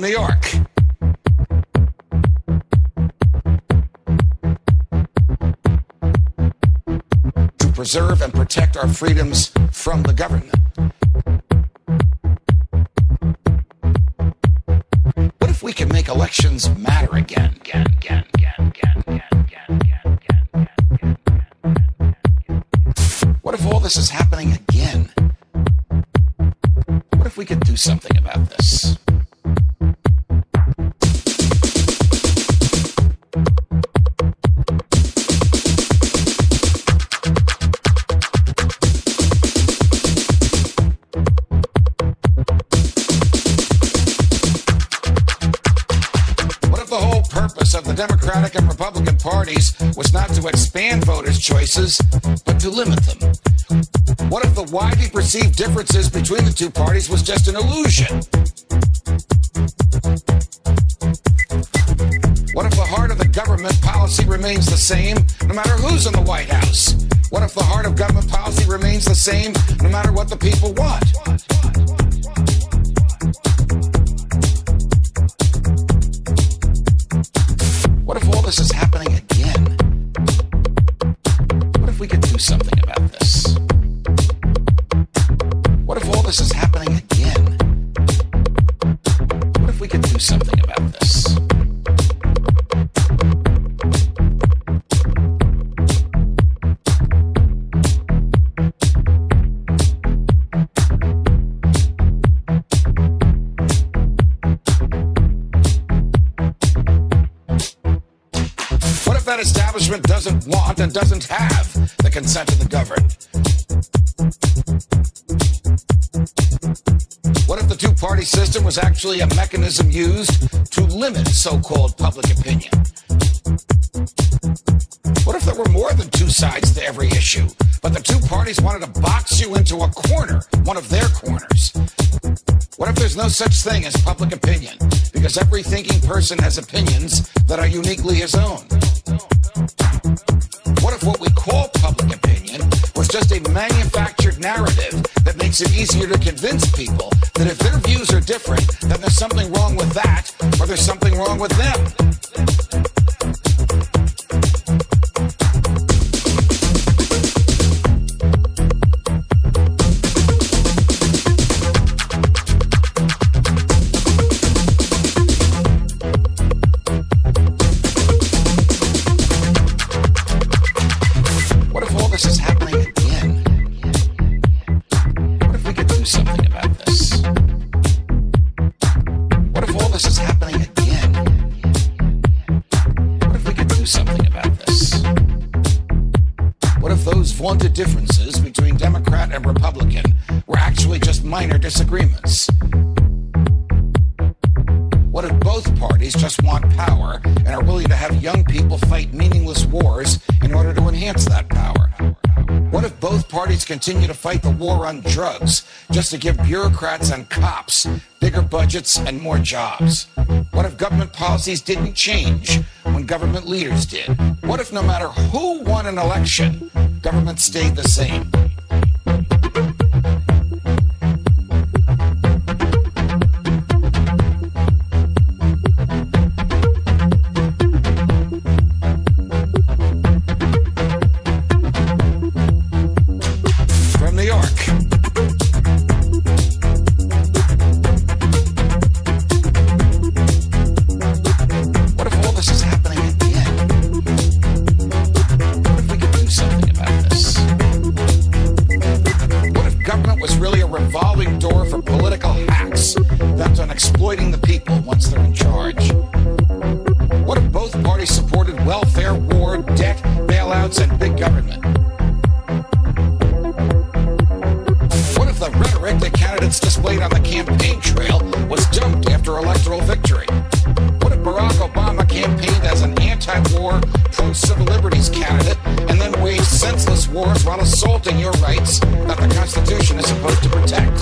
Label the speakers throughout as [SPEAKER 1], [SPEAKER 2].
[SPEAKER 1] New York. To preserve and protect our freedoms from the government. What if we can make elections matter again? What if all this is happening again? What if we could do something about this? Of the Democratic and Republican parties was not to expand voters' choices, but to limit them. What if the widely perceived differences between the two parties was just an illusion? What if the heart of the government policy remains the same no matter who's in the White House? What if the heart of government policy remains the same no matter what the people want? What if all this is happening again? What if we could do something about this? What if all this is happening again? What if we could do something about this? That establishment doesn't want and doesn't have the consent of the governed? What if the two-party system was actually a mechanism used to limit so-called public opinion? What if there were more than two sides to every issue, but the two parties wanted to box you into a corner, one of their corners? What if there's no such thing as public opinion, because every thinking person has opinions that are uniquely his own? What if what we call public opinion was just a manufactured narrative that makes it easier to convince people that if their views are different, then there's something wrong with that, or there's something wrong with them? Vaunted differences between Democrat and Republican were actually just minor disagreements? What if both parties just want power and are willing to have young people fight meaningless wars in order to enhance that power? What if both parties continue to fight the war on drugs just to give bureaucrats and cops bigger budgets and more jobs? What if government policies didn't change when government leaders did? What if no matter who won an election, government stayed the same? From New York. Revolving door for political hacks bent on exploiting the people once they're in charge? What if both parties supported welfare, war, debt, bailouts, and big government? What if the rhetoric that candidates displayed on the campaign trail was dumped after electoral victory? What if Barack Obama campaigned as an anti-war, pro-civil liberties candidate and then waged senseless wars while assaulting your rights that the Constitution is supposed to protect?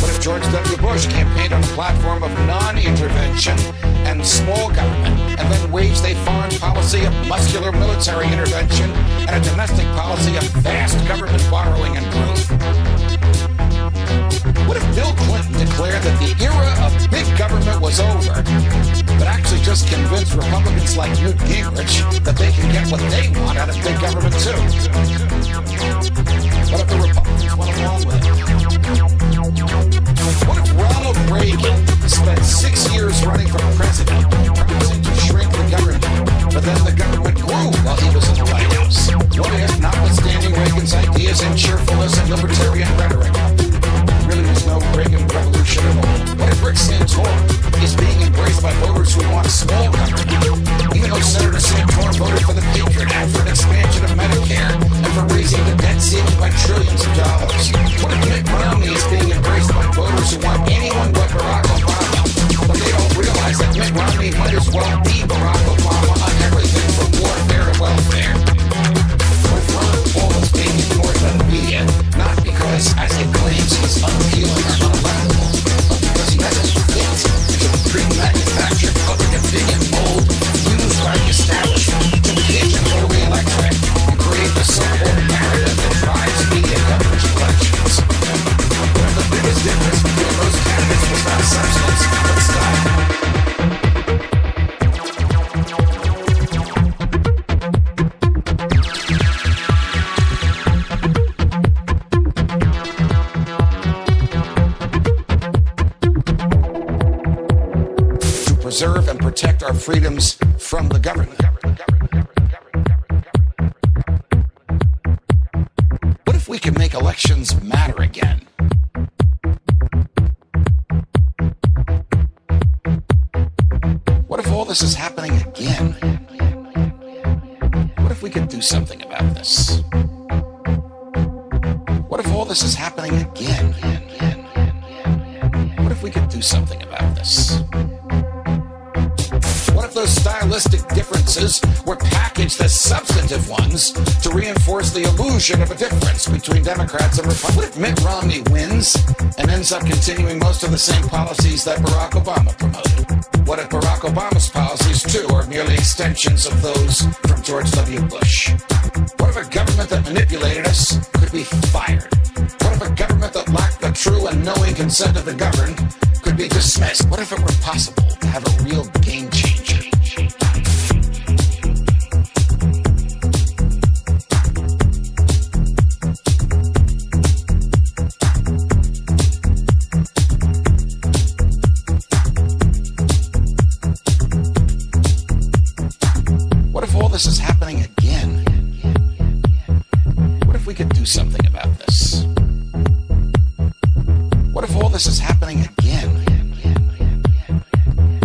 [SPEAKER 1] What if George W. Bush campaigned on a platform of non-intervention and small government and then waged a foreign policy of muscular military intervention and a domestic policy of vast government borrowing and growth? What if Bill Clinton declared that the era of big government was over, but actually just convinced Republicans like Newt Gingrich that they can get what they want out of big government too? What if the Republicans went along with it? What if Ronald Reagan spent 6 years running for president, promising to shrink the government, but then the government grew while he was in the White House? What if, notwithstanding Reagan's ideas and cheerfulness and libertarian rhetoric, really was no Reagan revolution at all? What if Rick Santorum is being embraced by voters who want small government, even though Senator Santorum voted for the Patriot Act, for an expansion of Medicare, and for raising the debt ceiling by trillions of dollars? What if Mitt Romney is being embraced by voters who want anyone but Barack Obama, but they don't realize that Mitt Romney might as well be Barack Obama on everything from warfare to welfare? What if Ron Paul is being ignored by the media, not because, as he claims, he's unappealing or unelectable, but because he doesn't fit into the pre-manufactured public opinion mold used by the establishment to pigeonhole the electorate and create the so-called narrative that drives media coverage of elections? One of the biggest difference between those candidates was not substance, but style. Preserve and protect our freedoms from the government. What if we could make elections matter again? What if all this is happening again? What if we could do something about this? What if all this is happening again? What if we could do something about this? What if those stylistic differences were packaged as substantive ones to reinforce the illusion of a difference between Democrats and Republicans? What if Mitt Romney wins and ends up continuing most of the same policies that Barack Obama promoted? What if Barack Obama's policies, too, are merely extensions of those from George W. Bush? What if a government that manipulated us could be fired? What if a government that lacked the true and knowing consent of the governed could be dismissed? What if it were possible to have a real game changer? What if all this is happening again? What if we could do something about this? What if all this is happening again?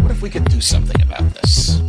[SPEAKER 1] What if we could do something about this?